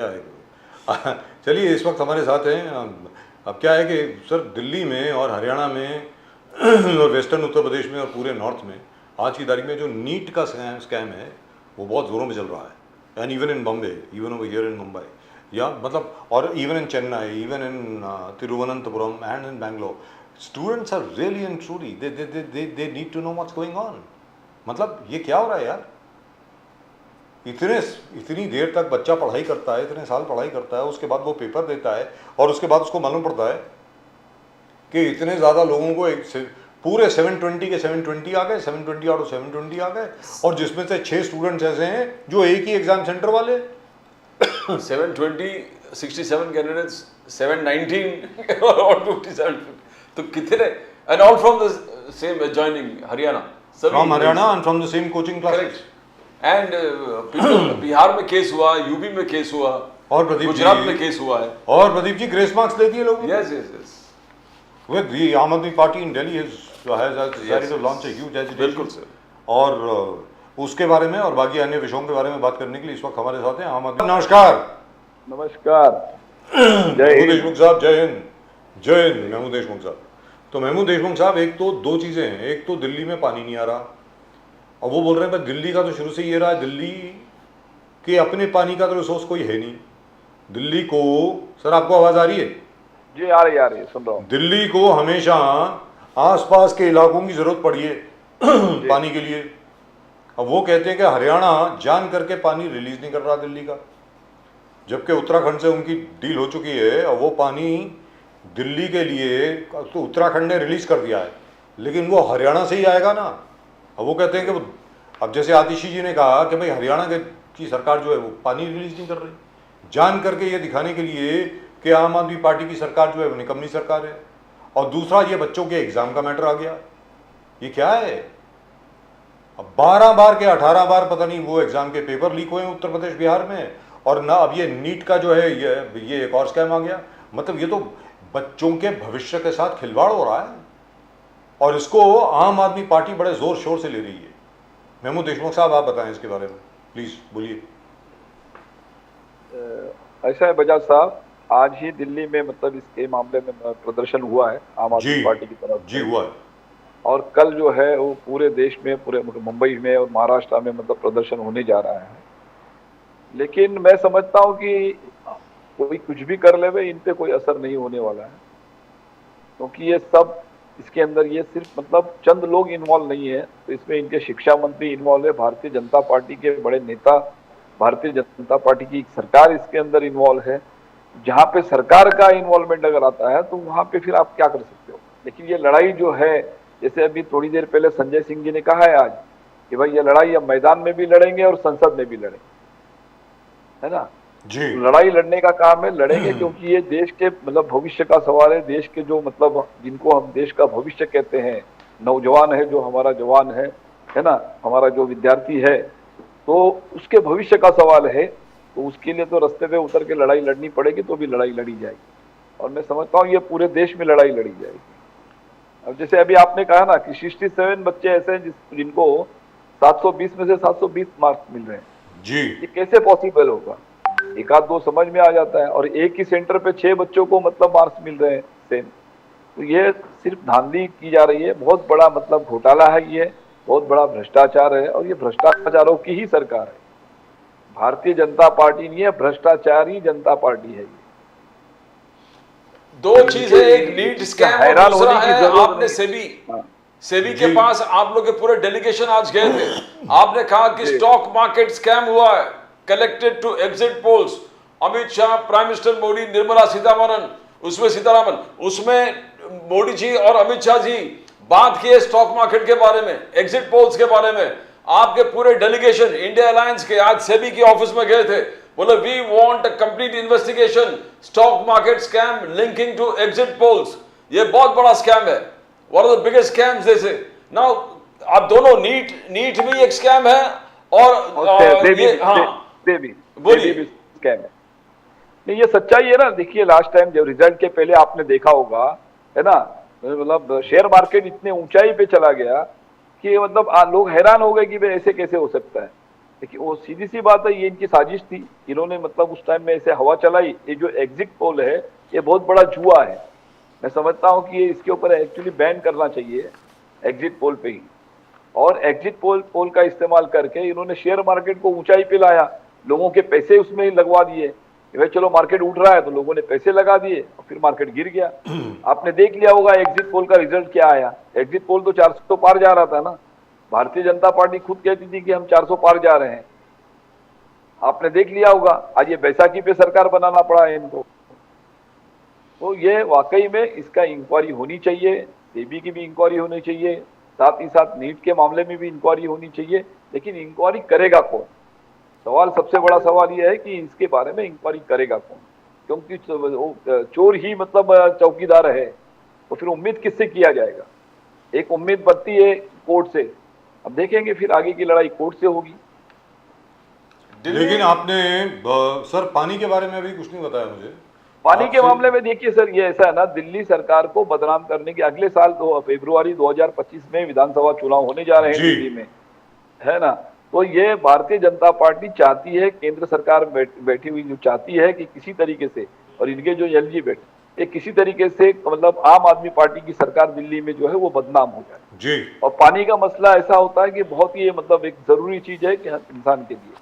चलिए, इस वक्त हमारे साथ हैं। अब क्या है कि सर, दिल्ली में और हरियाणा में और वेस्टर्न उत्तर प्रदेश में और पूरे नॉर्थ में आज की तारीख में जो नीट का स्कैम है वो बहुत ज़ोरों में चल रहा है। And even in Bombay, even over here in Mumbai, या मतलब, और even in Chennai, even in Thiruvananthapuram and in Bangalore, students are really and truly they need to know what's going on. मतलब ये क्या हो रहा है यार? इतनी देर तक बच्चा पढ़ाई करता है, इतने साल पढ़ाई करता है, उसके बाद वो पेपर देता है और उसके बाद उसको मालूम पड़ता है कि इतने ज़्यादा लोगों को पूरे 720 के 720 आ गए, 720 आउट ऑफ 720 आ गए, और जिसमें से 6 स्टूडेंट्स ऐसे हैं जो एक ही एग्जाम सेंटर वाले 720, 67 कैंडिडेट्स, 719 और 57, तो कितने, and all from the same joining Haryana, from Haryana and from the same coaching classes. And Bihar में केस हुआ, यूपी में केस हुआ, और प्रदीप गुजरात में केस हुआ है, और प्रदीप जी ग्रेस मार्क्स दे दिए लोगों को। Yes yes yes, with the आम आदमी party in Delhi has decided to launch a huge agitation। बिल्कुल सर। और उसके बारे में और बाकी अन्य विषयों के बारे में बात करने के लिए इस वक्त हमारे साथ हैं आम आदमी। नमस्कार। नमस्कार। महमूद देशमुख साहब, जय हिंद। जय हिंद महमूद देशमुख साहब। तो महमूद देशमुख साहब, एक तो दो चीज़ें हैं। एक तो दिल्ली में पानी नहीं आ रहा, और वो बोल रहे हैं भाई दिल्ली का तो शुरू से ये रहा है, दिल्ली के अपने पानी का तो रिसोर्स कोई है नहीं। दिल्ली को, सर आपको आवाज़ आ रही है? जी आ रही है, सुन रहा हूँ। दिल्ली को हमेशा आसपास के इलाकों की जरूरत पड़ी है पानी के लिए। अब वो कहते हैं कि हरियाणा जान करके पानी रिलीज नहीं कर रहा दिल्ली का, जबकि उत्तराखंड से उनकी डील हो चुकी है और वो पानी दिल्ली के लिए तो उत्तराखंड ने रिलीज कर दिया है, लेकिन वो हरियाणा से ही आएगा ना। अब वो कहते हैं कि अब जैसे आतिशी जी ने कहा कि भाई हरियाणा की सरकार जो है वो पानी रिलीज नहीं कर रही, जान करके ये दिखाने के लिए कि आम आदमी पार्टी की सरकार जो है वो निकम्मी सरकार है। और दूसरा, ये बच्चों के एग्जाम का मैटर आ गया। ये क्या है? अब 12 बार के 18 बार पता नहीं वो एग्जाम के पेपर लीक हुए हैं उत्तर प्रदेश बिहार में, और ना अब ये नीट का जो है ये एक और स्कैम आ गया। मतलब ये तो बच्चों के भविष्य के साथ खिलवाड़ हो रहा है, और इसको आम आदमी पार्टी बड़े जोर शोर से ले रही है। महमूद देशमुख साहब, आप बताएं इसके बारे में, प्लीज बोलिए। ऐसा है बजाज साहब, आज ही दिल्ली में मतलब इसके मामले में प्रदर्शन हुआ है आम आदमी पार्टी की तरफ जी हुआ है, और कल जो है वो पूरे देश में, पूरे मुंबई में और महाराष्ट्र में मतलब प्रदर्शन होने जा रहा है। लेकिन मैं समझता हूँ कि कोई कुछ भी कर ले, इन पे कोई असर नहीं होने वाला है, क्योंकि ये सब इसके अंदर ये सिर्फ मतलब चंद लोग इन्वॉल्व नहीं है। तो इसमें इनके शिक्षा मंत्री इन्वॉल्व है, भारतीय जनता पार्टी के बड़े नेता, भारतीय जनता पार्टी की सरकार इसके अंदर इन्वॉल्व है। जहाँ पे सरकार का इन्वॉल्वमेंट अगर आता है तो वहाँ पे फिर आप क्या कर सकते हो। लेकिन ये लड़ाई जो है, जैसे अभी थोड़ी देर पहले संजय सिंह जी ने कहा है आज कि भाई ये लड़ाई अब मैदान में भी लड़ेंगे और संसद में भी लड़ेंगे, है ना जी। लड़ाई लड़ने का काम है, लड़ेंगे, क्योंकि ये देश के मतलब भविष्य का सवाल है। देश के जो मतलब जिनको हम देश का भविष्य कहते हैं, नौजवान है जो हमारा जवान है ना, हमारा जो विद्यार्थी है, तो उसके भविष्य का सवाल है। तो उसके लिए तो रास्ते पे उतर के लड़ाई लड़नी पड़ेगी, तो भी लड़ाई लड़ी जाएगी, और मैं समझता हूँ ये पूरे देश में लड़ाई लड़ी जाएगी। अब जैसे अभी आपने कहा ना कि 67 बच्चे ऐसे हैं जिनको 720 में से 720 मार्क्स मिल रहे हैं जी। ये कैसे पॉसिबल होगा? एक आध दो समझ में आ जाता है, और एक ही सेंटर पे 6 बच्चों को मतलब मार्क्स मिल रहे हैं सेम। तो ये सिर्फ धांधली की जा रही है, बहुत बड़ा मतलब घोटाला है, ये बहुत बड़ा भ्रष्टाचार है, और ये भ्रष्टाचारों की ही सरकार है। भारतीय जनता पार्टी नहीं है, भ्रष्टाचारी जनता पार्टी है। दो चीजें, एक नीट स्कैम और दूसरा है आपने सेबी के पास आप लोग के पूरे डेलीगेशन आज गए थे। आपने कहा कि स्टॉक मार्केट स्कैम हुआ है, collected to exit polls. Amit Shah, prime minister Modi, Nirmala Sitharaman, उसमें मोदी जी और अमित शाह जी बात किए स्टॉक मार्केट के बारे में, एग्जिट पोल्स के बारे में। आपके पूरे डेलीगेशन इंडिया अलायंस के आज सेबी के ऑफिस में गए थे, बोले we want a complete investigation, stock market scam linking to exit polls. ये बहुत बड़ा स्कैम है, one of the biggest scams जैसे। नाउ आप दोनों, नीट भी एक स्कैम है और बोलिए स्कैम है। नहीं, ये सच्चाई है ना। देखिए लास्ट टाइम जब रिजल्ट के पहले आपने देखा होगा, है ना, मतलब शेयर मार्केट इतने ऊंचाई पे चला गया कि मतलब लोग हैरान हो गए कि भाई ऐसे कैसे हो सकता है। देखिए वो सीधी सी बात है, ये इनकी साजिश थी। इन्होंने मतलब उस टाइम में ऐसे हवा चलाई। ये जो एग्जिट पोल है ये बहुत बड़ा जुआ है। मैं समझता हूँ कि ये इसके ऊपर एक्चुअली बैन करना चाहिए एग्जिट पोल पे ही। और एग्जिट पोल का इस्तेमाल करके इन्होंने शेयर मार्केट को ऊंचाई पे लाया, लोगों के पैसे उसमें ही लगवा दिए। भाई चलो मार्केट उठ रहा है तो लोगों ने पैसे लगा दिए और फिर मार्केट गिर गया। आपने देख लिया होगा एग्जिट पोल का रिजल्ट क्या आया। एग्जिट पोल तो 400 पार जा रहा था ना। भारतीय जनता पार्टी खुद कहती थी कि हम 400 पार जा रहे हैं। आपने देख लिया होगा आज ये बैसाखी पे सरकार बनाना पड़ा है इनको। तो ये वाकई में इसका इंक्वायरी होनी चाहिए, सेबी की भी इंक्वायरी होनी चाहिए, साथ ही साथ नीट के मामले में भी इंक्वायरी होनी चाहिए। लेकिन इंक्वायरी करेगा कौन? सवाल, सबसे बड़ा सवाल यह है कि इसके बारे में इंक्वायरी करेगा कौन? क्योंकि चोर ही मतलब चौकीदार है, तो फिर उम्मीद किससे किया जाएगा? एक उम्मीद बनती है कोर्ट से। अब देखेंगे फिर आगे की लड़ाई कोर्ट से होगी। लेकिन आपने सर पानी के बारे में भी कुछ नहीं बताया मुझे। पानी के मामले में देखिए सर, ये ऐसा है ना, दिल्ली सरकार को बदनाम करने के अगले साल फरवरी 2025 में विधानसभा चुनाव होने जा रहे हैं दिल्ली में, है ना। तो ये भारतीय जनता पार्टी चाहती है, केंद्र सरकार बैठी हुई जो चाहती है कि किसी तरीके से, और इनके जो एलजी बैठे, ये किसी तरीके से मतलब आम आदमी पार्टी की सरकार दिल्ली में जो है वो बदनाम हो जाए जी। और पानी का मसला ऐसा होता है कि बहुत ही मतलब एक जरूरी चीज है कि हर इंसान के लिए,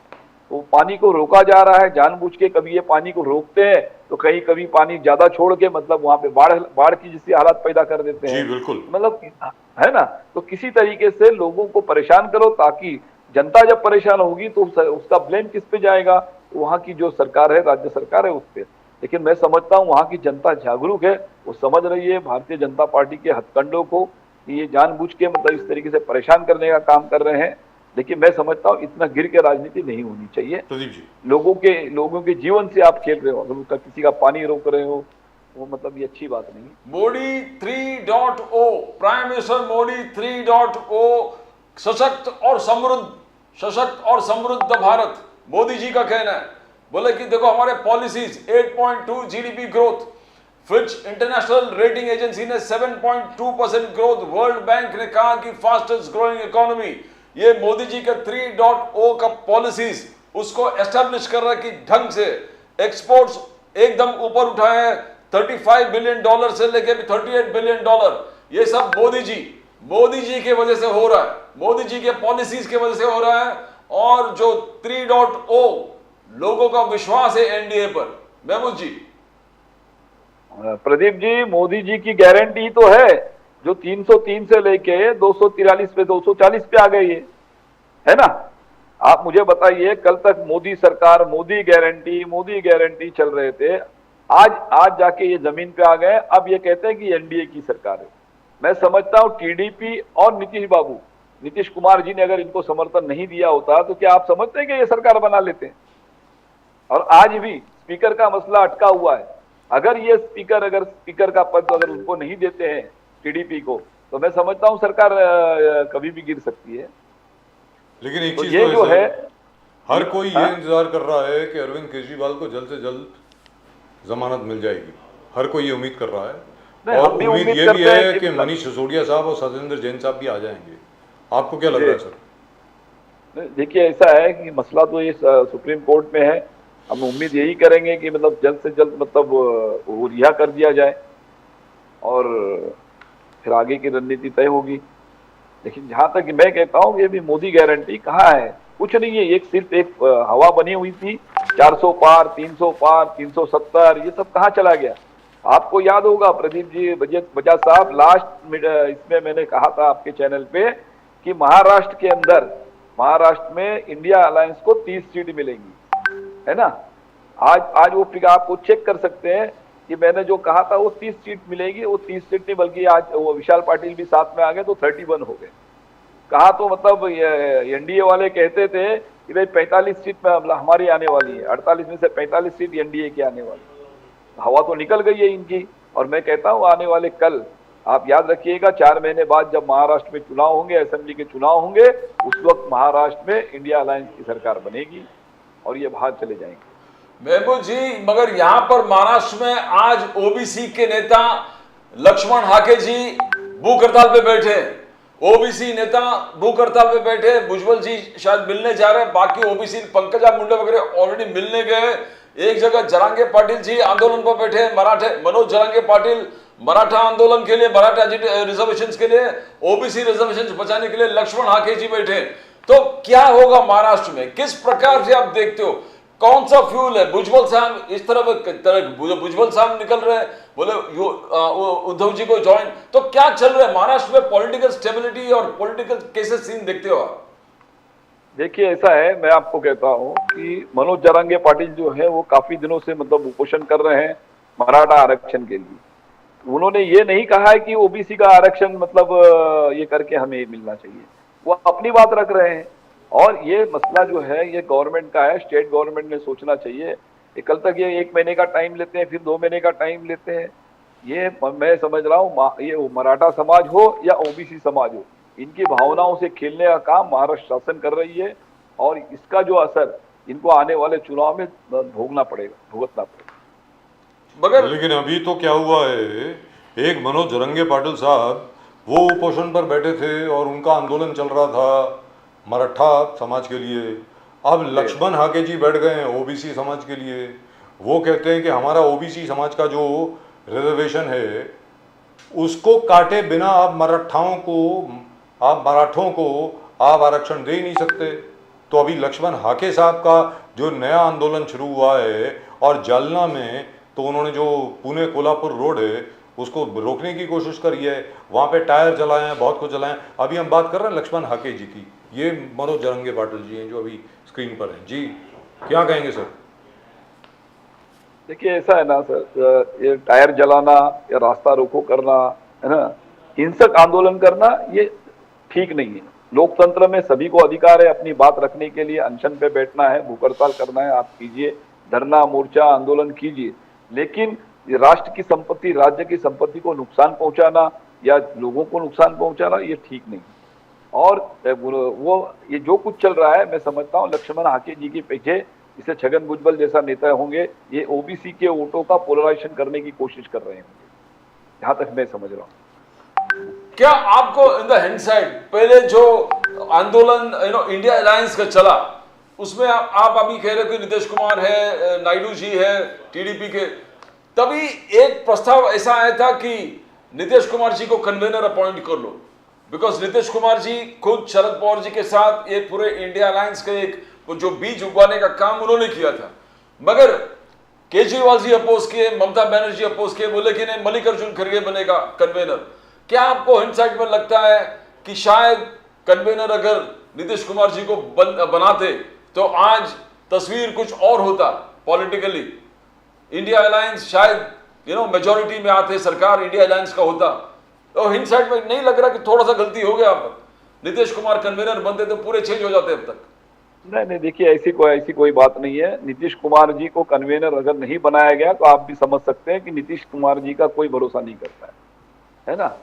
तो पानी को रोका जा रहा है जानबूझ के। कभी ये पानी को रोकते हैं तो कभी पानी ज्यादा छोड़ के मतलब वहां पे बाढ़ की जैसी हालात पैदा कर देते हैं। जी बिल्कुल, मतलब है ना। तो किसी तरीके से लोगों को परेशान करो, ताकि जनता जब परेशान होगी तो उसका ब्लेम किस पे जाएगा? वहां की जो सरकार है, राज्य सरकार है, उस पे। लेकिन मैं समझता हूँ वहां की जनता जागरूक है, वो समझ रही है भारतीय जनता पार्टी के हथकंडों को, कि ये जानबूझ के मतलब इस तरीके से परेशान करने का काम कर रहे हैं। लेकिन मैं समझता हूँ इतना गिर के राजनीति नहीं होनी चाहिए। प्रदीप जी, लोगों के जीवन से आप खेल रहे हो, अगर उनका किसी का पानी रोक रहे हो, वो मतलब ये अच्छी बात नहीं। मोदी 3.0, प्राइम मिनिस्टर मोदी 3.0, सशक्त और समृद्ध भारत, मोदी जी का कहना है। बोले कि देखो हमारे policies 8.2 GDP growth, Fitch international rating agency ने 7.2% ग्रोथ, वर्ल्ड बैंक ने कहा कि फास्टेस्ट ग्रोइंग इकोनॉमी। ये मोदी जी के 3.0 का पॉलिसीज उसको एस्टेब्लिश कर रहा है कि ढंग से एक्सपोर्ट्स एकदम ऊपर उठाए हैं, $35 बिलियन से लेकर $38 बिलियन। ये सब मोदी जी की वजह से हो रहा है, मोदी जी के पॉलिसीज की वजह से हो रहा है। और जो 3.0 लोगों का विश्वास है एनडीए पर। महमूद जी, प्रदीप जी, मोदी जी की गारंटी तो है, जो 303 से लेके 243 पे 240 पे आ गई है ना। आप मुझे बताइए, कल तक मोदी सरकार, मोदी गारंटी चल रहे थे, आज जाके ये जमीन पे आ गए। अब ये कहते हैं कि एनडीए की सरकार है। मैं समझता हूं टीडीपी और नीतीश कुमार जी ने अगर इनको समर्थन नहीं दिया होता तो क्या आप समझते हैं कि ये सरकार बना लेते हैं? और आज भी स्पीकर का मसला अटका हुआ है। अगर स्पीकर का पद अगर उनको नहीं देते हैं टीडीपी को, तो मैं समझता हूं सरकार कभी भी गिर सकती है। लेकिन एक तो चीज ये तो जो है, हर कोई ये इंतजार कर रहा है कि अरविंद केजरीवाल को जल्द से जल्द जमानत मिल जाएगी। हर कोई ये उम्मीद कर रहा है, और उम्मीद ये भी है कि मनीष सिसोदिया साहब और सत्येंद्र जैन साहब भी आ जाएंगे। आपको क्या लग रहा है सर? देखिए ऐसा है कि मसला तो ये सुप्रीम कोर्ट में है। हम उम्मीद यही करेंगे कि मतलब जल्द से जल्द मतलब वो रिहा कर दिया जाए और फिर आगे की रणनीति तय होगी। लेकिन जहां तक मैं कहता हूँ, ये भी मोदी गारंटी कहाँ है? कुछ नहीं है, एक सिर्फ एक हवा बनी हुई थी। 400 पार, 300 पार, 370, ये सब कहाँ चला गया? आपको याद होगा प्रदीप जी, बजाज साहब, लास्ट इसमें मैंने कहा था आपके चैनल पे कि महाराष्ट्र में इंडिया अलायंस को 30 सीट मिलेंगी, है ना। आज वो फिगर आपको चेक कर सकते हैं कि मैंने जो कहा था वो 30 सीट मिलेगी। वो 30 सीट नहीं, बल्कि आज वो विशाल पाटिल भी साथ में आ गए तो 31 हो गए। कहा तो मतलब एनडीए वाले कहते थे कि भाई 45 सीट में हमारी आने वाली है, 48 में से 45 सीट एनडीए की आने वाली। हवा तो निकल गई है इनकी। और मैं कहता हूँ आने वाले कल आप याद रखिएगा, 4 महीने बाद जब महाराष्ट्र में चुनाव होंगे, असेंबली के चुनाव होंगे, उस वक्त महाराष्ट्र में इंडिया अलायंस की सरकार बनेगी और ये बाहर चले जाएंगे। महमूद जी, मगर यहां पर महाराष्ट्र में आज ओबीसी के नेता लक्ष्मण हाके जी भूख हड़ताल पे बैठे। ओबीसी नेता भूख हड़ताल पे बैठे, भुजबल जी शायद मिलने जा रहे हैं, बाकी ओबीसी पंकजा मुंडे वगैरह ऑलरेडी मिलने गए। एक जगह जरांगे पाटिल जी आंदोलन पर बैठे, मराठे मनोज जरांगे पाटिल मराठा आंदोलन के लिए, मराठा रिजर्वेशंस के लिए, ओबीसी रिजर्वेशंस बचाने के लिए लक्ष्मण हाके जी बैठे। तो क्या होगा महाराष्ट्र में, किस प्रकार से आप देखते हो, कौन सा फ्यूल है? भुजबल साहब इस तरह भुजबल साहब निकल रहे हैं, बोले उद्धव जी को ज्वाइन, तो क्या चल रहा है महाराष्ट्र में? पॉलिटिकल स्टेबिलिटी और पॉलिटिकल कैसे सीन देखते हो आप? देखिए ऐसा है, मैं आपको कहता हूं कि मनोज जरांगे पाटिल जो है वो काफी दिनों से मतलब उपोषण कर रहे हैं मराठा आरक्षण के लिए। उन्होंने ये नहीं कहा है कि ओबीसी का आरक्षण मतलब ये करके हमें मिलना चाहिए, वो अपनी बात रख रहे हैं। और ये मसला जो है ये गवर्नमेंट का है, स्टेट गवर्नमेंट ने सोचना चाहिए। ये कल तक ये 1 महीने का टाइम लेते हैं, फिर 2 महीने का टाइम लेते हैं। ये मैं समझ रहा हूँ ये मराठा समाज हो या ओबीसी समाज हो, इनकी भावनाओं से खेलने का काम महाराष्ट्र शासन कर रही है, और इसका जो असर इनको आने वाले चुनाव में भुगतना पड़ेगा। मगर लेकिन अभी तो क्या हुआ है, एक मनोज जरंगे पाटिल साहब वो उपोषण पर बैठे थे और उनका आंदोलन चल रहा था मराठा समाज के लिए। अब लक्ष्मण हाके जी बैठ गए हैं ओबीसी समाज के लिए। वो कहते हैं कि हमारा ओबीसी समाज का जो रिजर्वेशन है उसको काटे बिना आप मराठों को आप आरक्षण दे ही नहीं सकते। तो अभी लक्ष्मण हाके साहब का जो नया आंदोलन शुरू हुआ है, और जालना में तो उन्होंने जो पुणे कोल्हापुर रोड है उसको रोकने की कोशिश करी है, वहाँ पे टायर जलाए हैं, बहुत कुछ जलाए हैं। अभी हम बात कर रहे हैं लक्ष्मण हाके जी की, ये मनोज जरंगे पाटिल जी हैं जो अभी स्क्रीन पर हैं। जी क्या कहेंगे सर? देखिए ऐसा है ना सर, ये टायर जलाना या रास्ता रोको करना है ना, हिंसक आंदोलन करना ये ठीक नहीं है। लोकतंत्र में सभी को अधिकार है अपनी बात रखने के लिए, अनशन पे बैठना है, भूख हड़ताल करना है, आप कीजिए, धरना मोर्चा आंदोलन कीजिए। लेकिन राष्ट्र की संपत्ति, राज्य की संपत्ति को नुकसान पहुंचाना या लोगों को नुकसान पहुंचाना ये ठीक नहीं। और वो ये जो कुछ चल रहा है, मैं समझता हूँ लक्ष्मण हाके जी के पीछे इसे छगन भुजबल जैसा नेता होंगे, ये ओबीसी के वोटों का पोलराइजेशन करने की कोशिश कर रहे होंगे, जहां तक मैं समझ रहा हूँ। क्या आपको इन द हिंडसाइड पहले जो आंदोलन इंडिया अलायंस का चला, उसमें आप अभी कह रहे हो कि नीतीश कुमार है, नायडू जी है टीडीपी के, तभी एक प्रस्ताव ऐसा आया था कि नीतीश कुमार जी को कन्वेनर अपॉइंट कर लो, बिकॉज नीतीश कुमार जी खुद शरद पवार जी के साथ ये पूरे इंडिया अलायंस का एक जो बीज उगवाने का काम उन्होंने किया था। मगर केजरीवाल जी अपोज किए, ममता बनर्जी अपोज किए, बोले कि नहीं मल्लिकार्जुन खड़गे बनेगा कन्वेनर। क्या आपको हिंडसाइड में लगता है कि शायद कन्वेनर अगर नीतीश कुमार जी को बनाते तो आज तस्वीर कुछ और होता पॉलिटिकली? इंडिया अलायंस शायद मेजॉरिटी में आते, सरकार इंडिया अलायंस का होता। तो हिंडसाइड में नहीं लग रहा कि थोड़ा सा गलती हो गया? आप नीतीश कुमार कन्वेनर बनते तो पूरे चेंज हो जाते अब तक? नहीं, देखिए ऐसी कोई बात नहीं है। नीतीश कुमार जी को कन्वेनर अगर नहीं बनाया गया तो आप भी समझ सकते हैं कि नीतीश कुमार जी का कोई भरोसा नहीं करता है ना।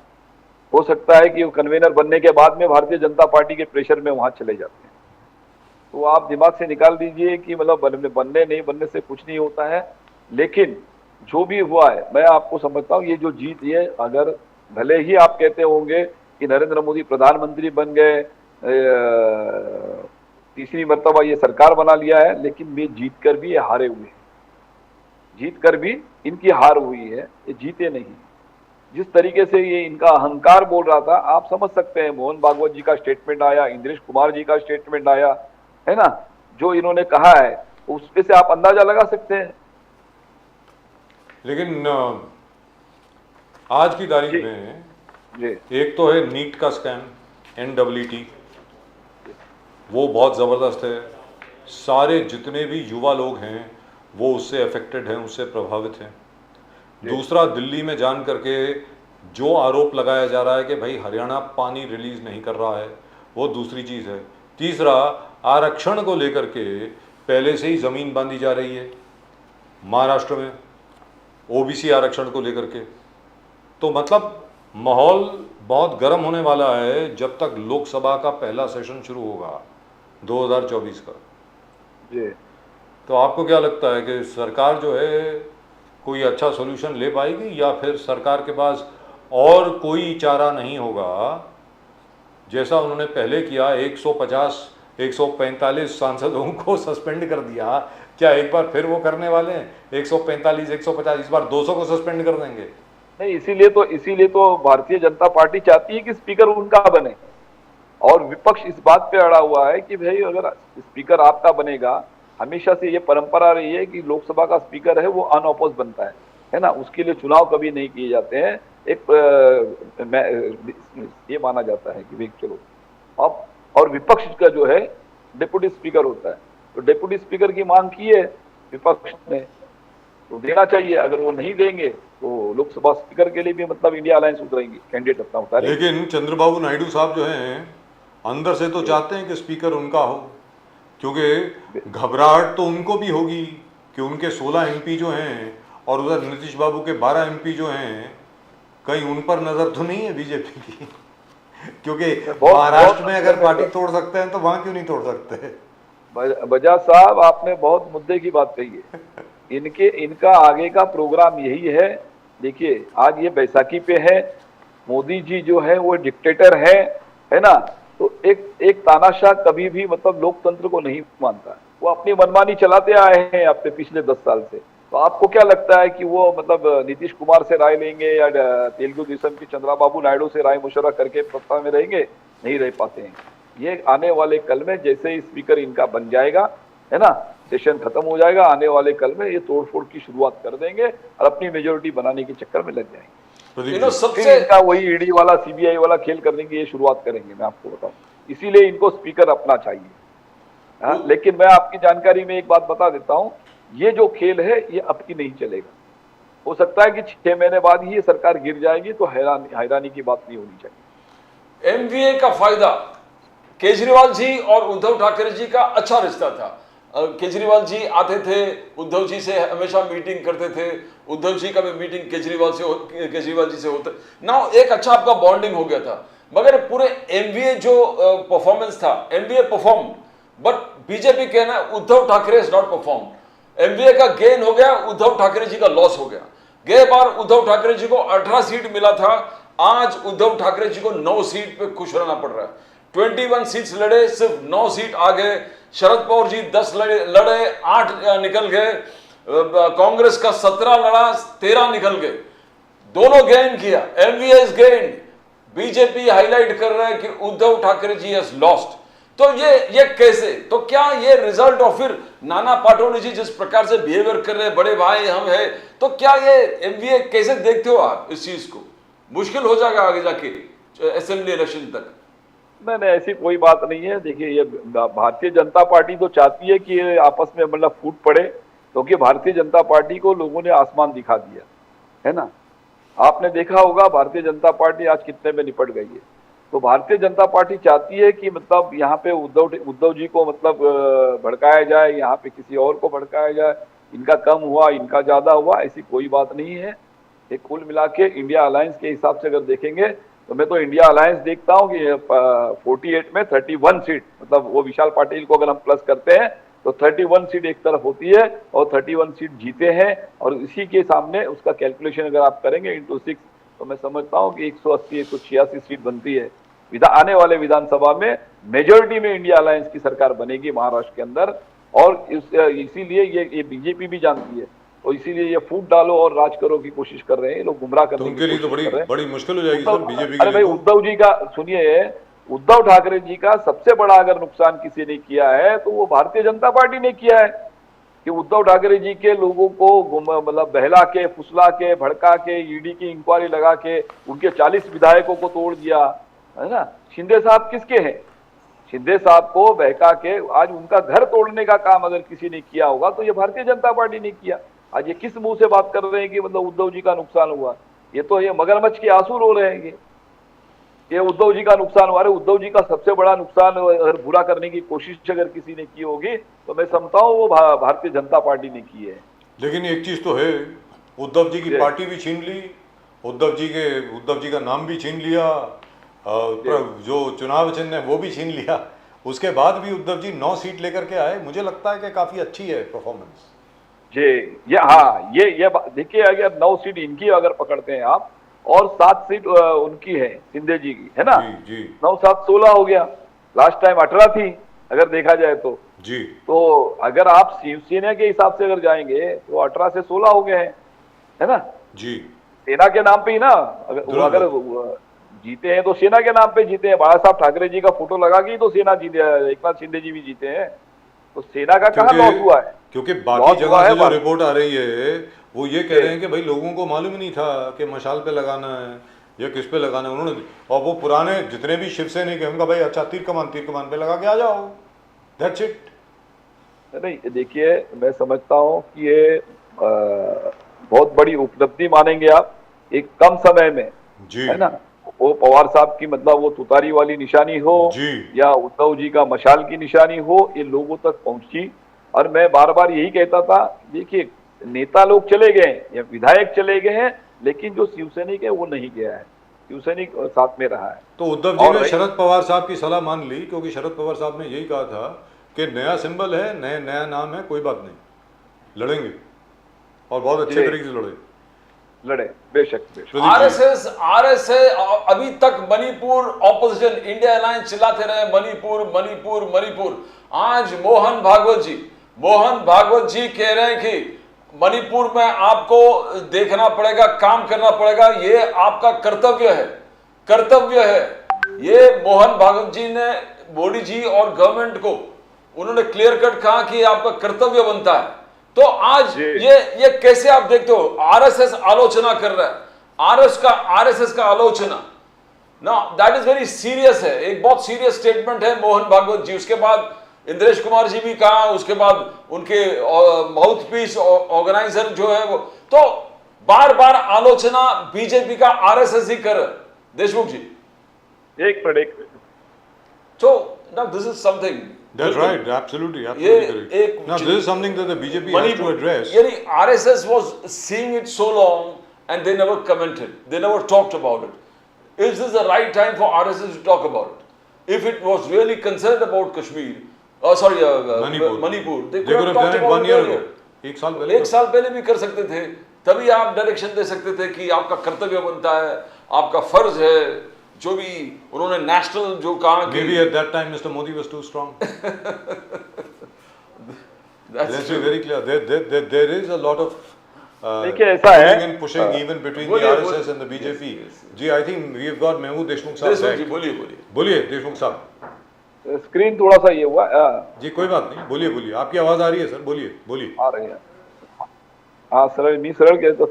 हो सकता है कि वो कन्वेनर बनने के बाद में भारतीय जनता पार्टी के प्रेशर में वहां चले जाते हैं। तो आप दिमाग से निकाल दीजिए कि मतलब बनने नहीं बनने से कुछ नहीं होता है। लेकिन जो भी हुआ है, मैं आपको समझता हूँ ये जो जीत है, अगर भले ही आप कहते होंगे कि नरेंद्र मोदी प्रधानमंत्री बन गए, तीसरी मर्तबा ये सरकार बना लिया है, लेकिन ये जीत कर भी ये हारे हुए हैं। जीत कर भी इनकी हार हुई है, ये जीते नहीं। जिस तरीके से ये इनका अहंकार बोल रहा था, आप समझ सकते हैं। मोहन भागवत जी का स्टेटमेंट आया, इंद्रेश कुमार जी का स्टेटमेंट आया, है ना, जो इन्होंने कहा है उसपे से आप अंदाजा लगा सकते हैं। लेकिन आज की तारीख में एक तो है नीट का स्कैम, NEET, वो बहुत ज़बरदस्त है। सारे जितने भी युवा लोग हैं वो उससे अफेक्टेड हैं, उससे प्रभावित हैं। दूसरा, दिल्ली में जान करके जो आरोप लगाया जा रहा है कि भाई हरियाणा पानी रिलीज़ नहीं कर रहा है, वो दूसरी चीज़ है। तीसरा, आरक्षण को लेकर के पहले से ही ज़मीन बांधी जा रही है महाराष्ट्र में, OBC आरक्षण को लेकर के। तो मतलब माहौल बहुत गर्म होने वाला है जब तक लोकसभा का पहला सेशन शुरू होगा 2024 का। जी। तो आपको क्या लगता है कि सरकार जो है कोई अच्छा सॉल्यूशन ले पाएगी, या फिर सरकार के पास और कोई चारा नहीं होगा जैसा उन्होंने पहले किया, 150 145 सांसदों को सस्पेंड कर दिया, क्या एक बार फिर वो करने वाले हैं? 145 150, इस बार 200 को सस्पेंड कर देंगे? नहीं, इसीलिए तो भारतीय जनता पार्टी चाहती है कि स्पीकर उनका बने, और विपक्ष इस बात पे अड़ा हुआ है कि भाई अगर स्पीकर आपका बनेगा, हमेशा से ये परंपरा रही है कि लोकसभा का स्पीकर है वो अनऑपोज बनता है ना, उसके लिए चुनाव कभी नहीं किए जाते हैं। ये माना जाता है कि भाई चलो अब, और विपक्ष का जो है डिप्टी स्पीकर होता है, तो डिप्टी स्पीकर की मांग की है विपक्ष ने, तो देना चाहिए। अगर वो नहीं देंगे तो लोकसभा स्पीकर के लिए भी मतलब इंडिया अलायंस उतरेंगे, कैंडिडेट अपना उतारेंगे। लेकिन चंद्रबाबू नायडू साहब जो हैं अंदर से तो चाहते हैं कि स्पीकर उनका हो, क्योंकि घबराहट तो उनको भी होगी कि उनके 16 एमपी जो हैं और उधर नीतीश बाबू के 12 एमपी जो हैं, कहीं उन पर नजर तो नहीं है बीजेपी की? क्योंकि महाराष्ट्र में अगर पार्टी तोड़ सकते हैं तो वहां क्यों नहीं तोड़ सकते? बजाज साहब, आपने बहुत मुद्दे की बात कही है। इनका आगे का प्रोग्राम यही है। देखिए, आज ये बैसाखी पे है, मोदी जी जो है वो डिक्टेटर है ना, तो एक तानाशाह कभी भी मतलब लोकतंत्र को नहीं मानता, वो अपनी मनमानी चलाते आए हैं अपने पिछले 10 साल से। तो आपको क्या लगता है कि वो मतलब नीतीश कुमार से राय लेंगे या तेलुगु देशम की चंद्रबाबू नायडू से राय मशवरा करके सत्ता में रहेंगे? नहीं रह पाते हैं। ये आने वाले कल में जैसे ही स्पीकर इनका बन जाएगा, है ना, सेशन खत्म हो जाएगा, आने वाले कल में ये तोड़फोड़ की शुरुआत कर देंगे और अपनी मेजोरिटी बनाने के चक्कर में लग जाएंगे। सबसे इनका वही ईडी वाला सीबीआई वाला खेल करने की ये शुरुआत करेंगे, मैं आपको बताऊं। इसीलिए इनको स्पीकर अपना चाहिए। लेकिन मैं आपकी जानकारी में एक बात बता देता हूं, ये जो खेल है ये अब की नहीं चलेगा। हो सकता है कि 6 महीने बाद ही ये सरकार गिर जाएगी, तो हैरानी की बात नहीं होनी चाहिए। एमवीए का फायदा, केजरीवाल जी और उद्धव ठाकरे जी का अच्छा रिश्ता था। केजरीवाल जी आते थे, उद्धव जी से हमेशा मीटिंग करते थे, उद्धव जी का भी मीटिंग केजरीवाल जी से होता, ना एक अच्छा आपका बॉन्डिंग हो गया था। मगर पूरे एमवीए जो परफॉर्मेंस था, एमवीए परफॉर्म, बट बीजेपी कहना Uddhav Thackeray is not perform. MVA का गेन हो गया, उद्धव ठाकरे जी का लॉस हो गया। गए बार उद्धव ठाकरे जी को 18 सीट मिला था, आज उद्धव ठाकरे जी को 9 सीट पे खुश रहना पड़ रहा है। 21 सीट्स लड़े, सिर्फ 9 सीट आ गए। शरद पवार जी 10 लड़े 8 निकल गए। कांग्रेस का 17 लड़ा, 13 निकल गए। दोनों गेन किया, MVA is gain. BJP highlight कर रहा है कि उद्धव ठाकरे जी हैज लॉस्ट। तो ये कैसे? तो क्या ये रिजल्ट और फिर नाना पाटोले जी जिस प्रकार से बिहेवियर कर रहे हैं, बड़े भाई हम हैं, तो क्या ये एमवीए कैसे देखते हो आप इस चीज को? मुश्किल हो जाएगा आगे जाके असेंबली इलेक्शन तक? नहीं, ऐसी कोई बात नहीं है। देखिए, ये भारतीय जनता पार्टी तो चाहती है कि ये आपस में मतलब फूट पड़े, क्योंकि भारतीय जनता पार्टी को लोगों ने आसमान दिखा दिया है ना। आपने देखा होगा भारतीय जनता पार्टी आज कितने में निपट गई है। तो भारतीय जनता पार्टी चाहती है कि मतलब यहाँ पे उद्धव जी को मतलब भड़काया जाए, यहाँ पे किसी और को भड़काया जाए, इनका कम हुआ, इनका ज्यादा हुआ, ऐसी कोई बात नहीं है। एक कुल मिला के इंडिया अलायंस के हिसाब से अगर देखेंगे तो मैं तो इंडिया अलायंस देखता हूँ कि 48 में 31 सीट, मतलब वो विशाल पाटिल को अगर हम प्लस करते हैं तो 31 सीट एक तरफ होती है और 31 सीट जीते हैं। और इसी के सामने उसका कैलकुलेशन अगर आप करेंगे इंटू 6, तो मैं समझता हूँ कि 180 186 सीट बनती है। आने वाले विधानसभा में मेजोरिटी में इंडिया अलायंस की सरकार बनेगी महाराष्ट्र के अंदर। और इसीलिए ये बीजेपी भी जानती है, तो इसीलिए ये फूट डालो और राज करो की कोशिश कर रहे हैं, लोग गुमराह करने की कोशिश कर रहे हैं। बड़ी मुश्किल हो जाएगी सर बीजेपी। अरे भाई, उद्धव जी का सुनिए, उद्धव ठाकरे जी का सबसे बड़ा अगर नुकसान किसी ने किया है तो वो भारतीय जनता पार्टी ने किया है, कि उद्धव ठाकरे जी के लोगों को मतलब बहला के, फुसला के, भड़का के, ईडी की इंक्वायरी लगा के उनके 40 विधायकों को तोड़ दिया, है ना। शिंदे साहब किसके हैं? शिंदे साहब को बहका के आज उनका घर तोड़ने का काम अगर किसी ने किया होगा तो ये भारतीय जनता पार्टी ने किया। आज ये किस मुंह से बात कर रहे हैं कि मतलब उद्धव जी का नुकसान हुआ? ये तो ये मगरमच्छ के आंसू रो रहे हैं ये उद्धव जी का नुकसान हुआ। उद्धव जी का सबसे बड़ा नुकसान अगर बुरा करने की कोशिश अगर किसी ने की होगी तो मैं समझता हूँ वो भारतीय जनता पार्टी ने की है। लेकिन एक चीज तो है, उद्धव जी की पार्टी भी छीन ली, उद्धव जी का नाम भी छीन लिया, जो चुनाव चिन्ह है वो भी छीन लिया। उसके बाद भी उद्धव जी 9 सीट लेकर के आए। मुझे लगता है कि काफी अच्छी है परफॉर्मेंस जी। ये देखिए, अगर 9 सीट इनकी अगर पकड़ते हैं आप और 7 सीट उनकी है, शिंदे जी की, है ना। जी 9, 7, 16 हो गया। लास्ट टाइम 18 थी अगर देखा जाए तो। जी तो अगर आप शिवसेना के हिसाब से अगर जाएंगे तो 18 से 16 हो गए हैं, है ना। जी सेना के नाम पे ही ना, अगर जीते हैं तो सेना के नाम पे जीते हैं। बाला साहब ठाकरे जी का फोटो लगा के ही तो सेना जीते, एकनाथ शिंदे जी भी जीते हैं। तो सेना का कहाँ लॉस हुआ है? क्योंकि बाकी जगह से जो रिपोर्ट आ रही है वो ये कह रहे हैं कि भाई लोगों को मालूम ही नहीं था कि मशाल पे लगाना है या किस पे लगाना है। उन्होंने और वो पुराने जितने भी शिवसेना के उनका भाई अच्छा तीर कमान पे लगा के आ जाओ, दैट्स इट। नहीं देखिए, मैं समझता हूँ कि ये बहुत बड़ी उपलब्धि मानेंगे आप एक कम समय में, जी है ना। वो पवार साहब की मतलब वो तुतारी वाली निशानी हो जी या उद्धव जी का मशाल की निशानी हो, ये लोगों तक पहुंची। और मैं बार बार यही कहता था, देखिए नेता लोग चले गए या विधायक चले गए हैं, लेकिन जो शिवसैनिक है वो नहीं गया है, शिवसैनिक साथ में रहा है। तो उद्धव जी ने शरद पवार साहब की सलाह मान ली, क्योंकि शरद पवार साहब ने यही कहा था कि नया सिंबल है, नया नाम है, कोई बात नहीं, लड़ेंगे और बहुत अच्छे तरीके से लड़े, बेशक। आरएसएस अभी तक मणिपुर ऑपोजिशन इंडिया अलायंस चिल्लाते रहे मणिपुर। आज मोहन भागवत जी कह रहे हैं कि मणिपुर में आपको देखना पड़ेगा, काम करना पड़ेगा, ये आपका कर्तव्य है। ये मोहन भागवत जी ने मोदी जी और गवर्नमेंट को उन्होंने क्लियर कट कहा कि आपका कर्तव्य बनता है। तो आज ये कैसे आप देखते हो? आरएसएस आलोचना कर रहा है, आरएसएस का आलोचना ना, दैट इज वेरी सीरियस है, एक बहुत सीरियस स्टेटमेंट है मोहन भागवत जी। उसके बाद इंद्रेश कुमार जी भी कहा, उसके बाद उनके माउथ पीस ऑर्गेनाइजर जो है वो, तो बार बार आलोचना बीजेपी का आरएसएस ही कर। देशमुख जी एक minute so now this is something That's right, absolutely correct. Now this is something that the BJP has to address. यानी RSS was seeing it so long and they never commented, they never talked about it. Is this the right time for RSS to talk about it? If it was really concerned about Kashmir, Manipur, they could have talked about it earlier. एक साल पहले भी कर सकते थे, तभी आप direction दे सकते थे कि आपका कर्तव्य बनता है, आपका फर्ज है, जो भी उन्होंने नेशनल जो कहा कि maybe at that time Mr. Modi was too strong. Let's be very clear. There is a lot of देखिए ऐसा है and pushing even between the RSS and the BJP. Ji, I think we have got Mehmood Deshmukh साहब back. जी बोलिए देशमुख साहब। Screen थोड़ा सा ये हुआ जी, कोई बात नहीं, बोलिए आपकी आवाज आ रही है सर, बोलिए आ रही है। हाँ सरल, मी सरळ कहतो।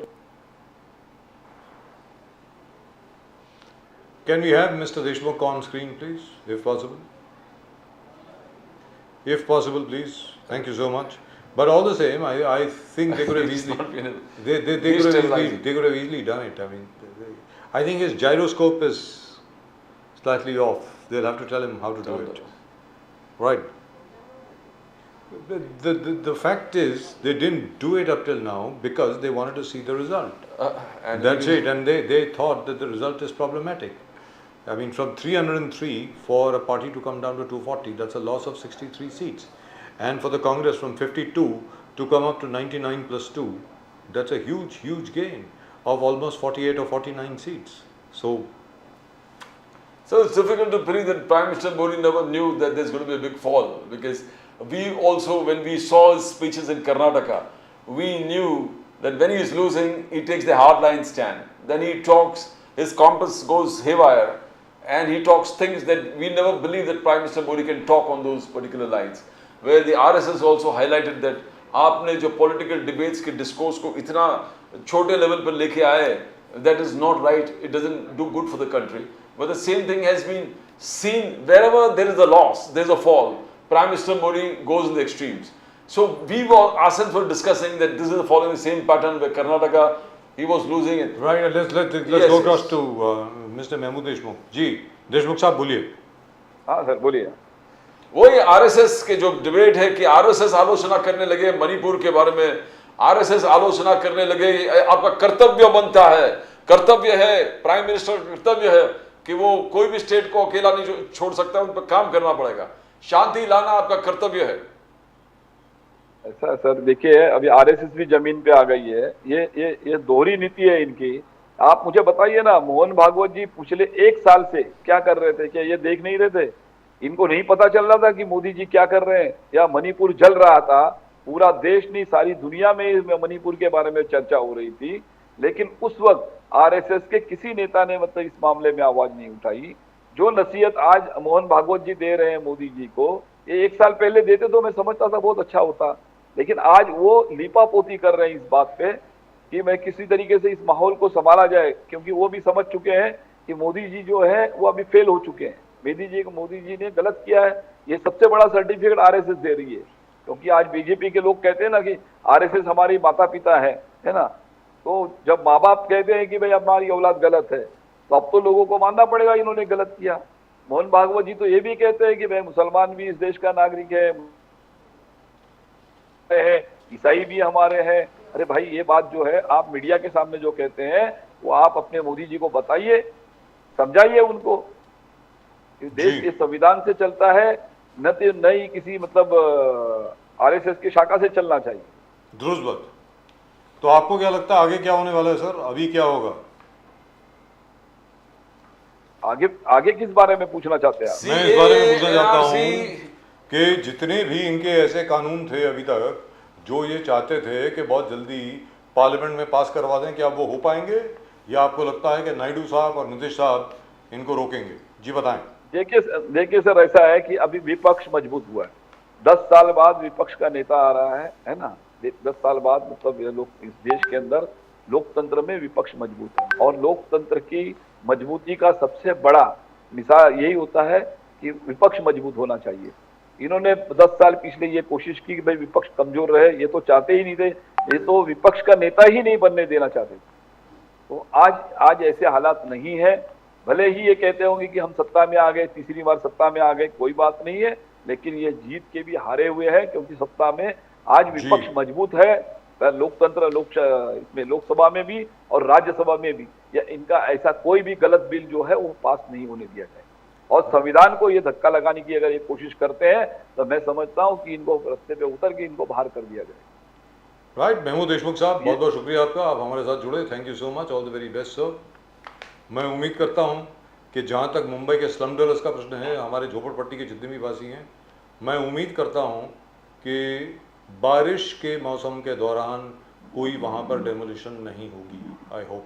Can we have Mr. Deshmukh on screen, please, if possible? If possible, please. Thank you so much. But all the same, I think they could have easily they could have easily done it. I mean, I think his gyroscope is slightly off. They'll have to tell him how to do it. Right. The fact is, they didn't do it up till now because they wanted to see the result. And that's it. And they thought that the result is problematic. I mean, from 303 for a party to come down to 240, that's a loss of 63 seats. And for the Congress from 52 to come up to 99 plus 2, that's a huge gain of almost 48 or 49 seats. So it's difficult to believe that Prime Minister Modi never knew that there's going to be a big fall, because we also, when we saw his speeches in Karnataka, we knew that when he is losing, he takes the hardline stand. Then he talks, his compass goes haywire, and he talks things that we never believe that Prime Minister Modi can talk on those particular lines. Where the RSS also highlighted that आपने जो political debates के discourse को इतना छोटे level पर लेके आए, that is not right. It doesn't do good for the country. But the same thing has been seen wherever there is a loss, there is a fall. Prime Minister Modi goes in the extremes. So we were ourselves were discussing that this is following the same pattern where Karnataka, he was losing it. Right. Let's go across to Mr. Mehmood Deshmukh. जी, देशमुख साहब बोलिए। हाँ sir बोलिए। वही RSS के जो debate है कि RSS आलोचना करने लगे मणिपुर के बारे में, आरएसएस आलोचना करने लगे, आपका कर्तव्य बनता है, कर्तव्य है, प्राइम मिनिस्टर का कर्तव्य है कि वो कोई भी स्टेट को अकेला नहीं छोड़ सकता, उन पर काम करना पड़ेगा, शांति लाना आपका कर्तव्य है। ऐसा सर देखिए, अभी आरएसएस भी जमीन पे आ गई है। ये दोहरी नीति है इनकी आप मुझे बताइए ना, मोहन भागवत जी पिछले 1 साल से क्या कर रहे थे? क्या ये देख नहीं रहे थे? इनको नहीं पता चल रहा था कि मोदी जी क्या कर रहे हैं? या मणिपुर जल रहा था, पूरा देश नहीं सारी दुनिया में मणिपुर के बारे में चर्चा हो रही थी, लेकिन उस वक्त आरएसएस के किसी नेता ने मतलब इस मामले में आवाज नहीं उठाई। जो नसीहत आज मोहन भागवत जी दे रहे हैं मोदी जी को, ये 1 साल पहले देते तो मैं समझता था बहुत अच्छा होता, लेकिन आज वो लीपापोती कर रहे हैं इस बात पे कि मैं किसी तरीके से इस माहौल को संभाला जाए, क्योंकि वो भी समझ चुके हैं कि मोदी जी जो है वो अभी फेल हो चुके हैं। मोदी जी ने गलत किया है, ये सबसे बड़ा सर्टिफिकेट आरएसएस दे रही है, क्योंकि आज बीजेपी के लोग कहते हैं ना कि आरएसएस हमारी माता पिता है ना, तो जब माँ बाप कहते हैं कि भाई हमारी औलाद गलत है, तो अब तो लोगों को मानना पड़ेगा इन्होंने गलत किया। मोहन भागवत जी तो ये भी कहते हैं कि भाई मुसलमान भी इस देश का नागरिक है, ईसाई भी हमारे हैं। अरे भाई, ये बात जो है आप मीडिया के सामने जो कहते हैं वो आप अपने मोदी जी को बताइए, समझाइए उनको। देश के संविधान से चलता है, न तो नई किसी मतलब आरएसएस की शाखा से चलना चाहिए। दुरुस्त बात। तो आपको क्या लगता है आगे क्या होने वाला है सर? अभी क्या होगा? आगे आगे किस बारे में पूछना चाहते हैं आप? मैं इस बारे में पूछना चाहता हूँ कि जितने भी इनके ऐसे कानून थे अभी तक जो ये चाहते थे कि बहुत जल्दी पार्लियामेंट में पास करवा दें, क्या वो हो पाएंगे, या आपको लगता है कि नायडू साहब और नीतीश साहब इनको रोकेंगे? जी बताएं। देखिए सर, ऐसा है कि अभी विपक्ष मजबूत हुआ है। 10 साल बाद विपक्ष का नेता आ रहा है ना। 10 साल बाद मतलब ये लोग इस देश के अंदर लोकतंत्र में विपक्ष मजबूत है, और लोकतंत्र की मजबूती का सबसे बड़ा मिसाल यही होता है कि विपक्ष मजबूत होना चाहिए। इन्होंने 10 साल पिछले ये कोशिश की कि भाई विपक्ष कमजोर रहे, ये तो चाहते ही नहीं थे, ये तो विपक्ष का नेता ही नहीं बनने देना चाहते थे। तो आज ऐसे हालात नहीं है। भले ही ये कहते होंगे कि हम सत्ता में आ गए, तीसरी बार सत्ता में आ गए, कोई बात नहीं है, लेकिन ये जीत के भी हारे हुए हैं, क्योंकि सत्ता में आज विपक्ष मजबूत है। लोकतंत्र इसमें लोकसभा में भी और राज्यसभा में भी या इनका ऐसा कोई भी गलत बिल जो है वो पास नहीं होने दिया जाए, और संविधान को ये धक्का लगाने की अगर ये कोशिश करते हैं तो मैं समझता हूं कि इनको रास्ते पे उतर के इनको बाहर कर दिया जाए। राइट। महमूद देशमुख साहब, बहुत बहुत शुक्रिया आपका, आप हमारे साथ जुड़े। Thank you so much, all the very best sir. मैं उम्मीद करता हूं कि जहां तक मुंबई के स्लम डवेलर्स का प्रश्न है, हमारे झोपड़पट्टी के जितने भी वासी हैं, मैं उम्मीद करता हूं कि बारिश के मौसम के दौरान कोई वहां पर डेमोलिशन नहीं होगी, आई होप।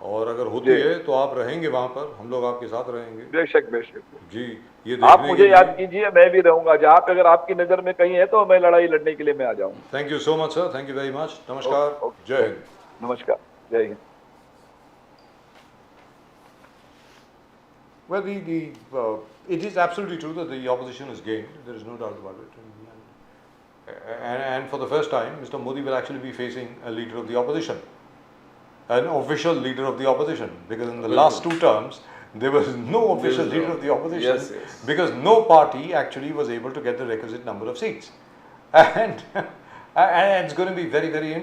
और अगर होती है तो आप रहेंगे वहां पर, हम लोग आपके साथ रहेंगे। बेशक बेशक जी। ये आप मुझे याद कीजिए, मैं भी रहूंगा जहाँ पे अगर आपकी नजर में कहीं है तो मैं लड़ाई लड़ने के लिए मैं आ जाऊंगा। Thank you so much sir, thank you very much. नमस्कार, जय हिंद। नमस्कार, जय Hind. Well, it is absolutely true that the opposition has gained. There is no doubt about it. And for the first time, Mr. Modi will actually be facing a leader of the opposition, an official leader of the opposition, because in the last 2 terms, there was no official leader of the opposition, because no party actually was able to get the requisite number of seats. And it's going to be very, very interesting.